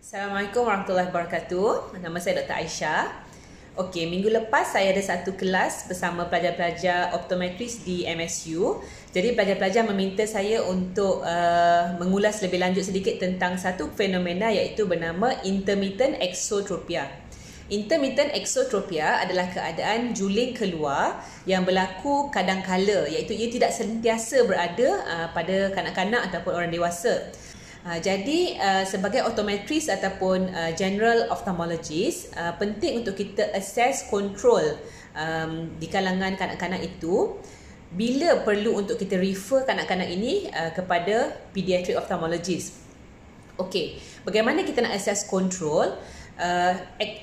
Assalamualaikum warahmatullahi wabarakatuh. Nama saya Dr. Aisyah. Okey, minggu lepas saya ada satu kelas bersama pelajar-pelajar optometris di MSU. Jadi pelajar-pelajar meminta saya untuk mengulas lebih lanjut sedikit tentang satu fenomena iaitu bernama intermittent exotropia. Intermittent exotropia adalah keadaan juling keluar yang berlaku kadang-kala, iaitu ia tidak sentiasa berada pada kanak-kanak ataupun orang dewasa. Jadi sebagai optometris ataupun general ophthalmologist, penting untuk kita assess control di kalangan kanak-kanak itu bila perlu untuk kita refer kanak-kanak ini kepada pediatric ophthalmologist. Okey, bagaimana kita nak assess control?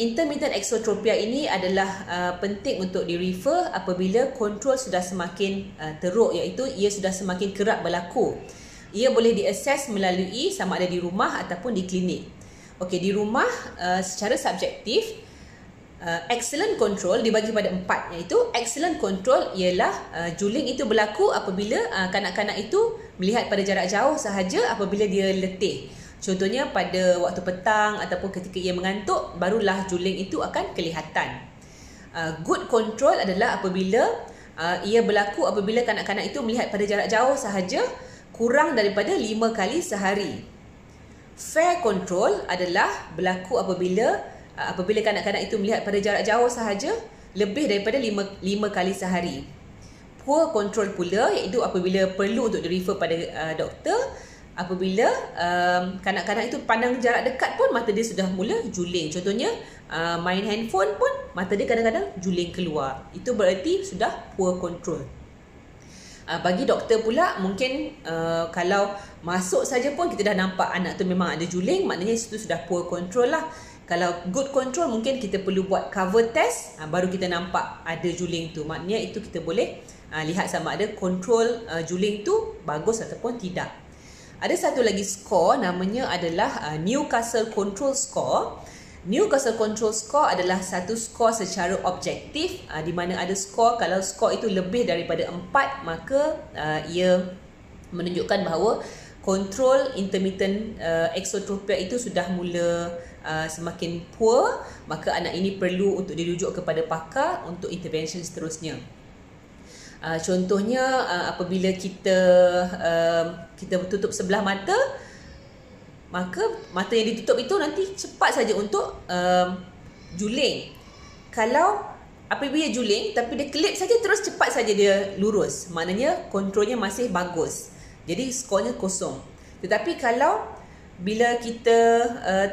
Intermittent exotropia ini adalah penting untuk di-refer apabila kontrol sudah semakin teruk, iaitu ia sudah semakin kerap berlaku. Ia boleh diakses melalui sama ada di rumah ataupun di klinik. Okey, di rumah secara subjektif, excellent control dibagi pada 4, iaitu excellent control ialah juling itu berlaku apabila kanak-kanak itu melihat pada jarak jauh sahaja apabila dia letih. Contohnya pada waktu petang ataupun ketika ia mengantuk, barulah juling itu akan kelihatan. Good control adalah apabila ia berlaku apabila kanak-kanak itu melihat pada jarak jauh sahaja kurang daripada 5 kali sehari. Fair control adalah berlaku apabila kanak-kanak itu melihat pada jarak jauh sahaja lebih daripada 5 kali sehari. Poor control pula iaitu apabila perlu untuk di-refer pada doktor apabila kanak-kanak itu pandang jarak dekat pun mata dia sudah mula juling. Contohnya main handphone pun mata dia kadang-kadang juling keluar. Itu berarti sudah poor control. Bagi doktor pula, mungkin kalau masuk saja pun kita dah nampak anak tu memang ada juling, maknanya itu sudah poor control lah. Kalau good control, mungkin kita perlu buat cover test, baru kita nampak ada juling tu. Maknanya itu kita boleh lihat sama ada control juling tu bagus ataupun tidak. Ada satu lagi skor, namanya adalah Newcastle Control Score. Newcastle Control Score adalah satu skor secara objektif, di mana ada skor, kalau skor itu lebih daripada 4, maka ia menunjukkan bahawa kontrol intermittent exotropia itu sudah mula semakin poor, maka anak ini perlu untuk dirujuk kepada pakar untuk intervention seterusnya. Contohnya apabila kita tutup sebelah mata, maka mata yang ditutup itu nanti cepat saja untuk juling. Kalau apabila juling tapi dia kelip saja terus cepat saja dia lurus, maknanya kontrolnya masih bagus. Jadi skornya kosong. Tetapi kalau bila kita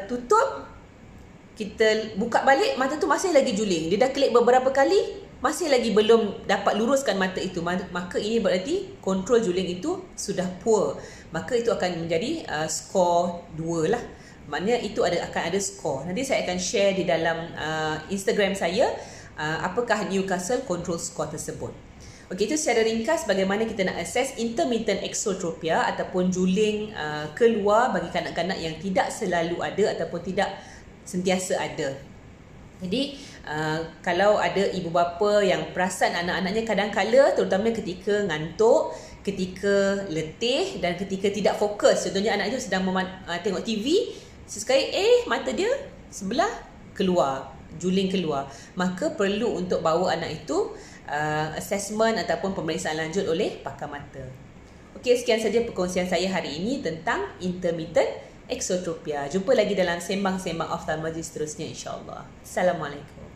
tutup, kita buka balik, mata tu masih lagi juling. Dia dah kelip beberapa kali, masih lagi belum dapat luruskan mata itu, maka ini berarti kontrol juling itu sudah poor. Maka itu akan menjadi skor 2 lah. Maknanya itu akan ada skor. Nanti saya akan share di dalam Instagram saya apakah Newcastle Control Score tersebut. Okey, itu secara ringkas bagaimana kita nak assess intermittent exotropia ataupun juling keluar bagi kanak-kanak yang tidak selalu ada ataupun tidak sentiasa ada. Jadi kalau ada ibu bapa yang perasan anak-anaknya kadang-kala, terutama ketika ngantuk, ketika letih dan ketika tidak fokus, contohnya anak itu sedang tengok TV, sesekali mata dia sebelah keluar, juling keluar, maka perlu untuk bawa anak itu assessment ataupun pemeriksaan lanjut oleh pakar mata. Okey, sekian saja perkongsian saya hari ini tentang intermittent exotropia. Jumpa lagi dalam sembang-sembang ophthalmologi seterusnya, insya-Allah. Assalamualaikum.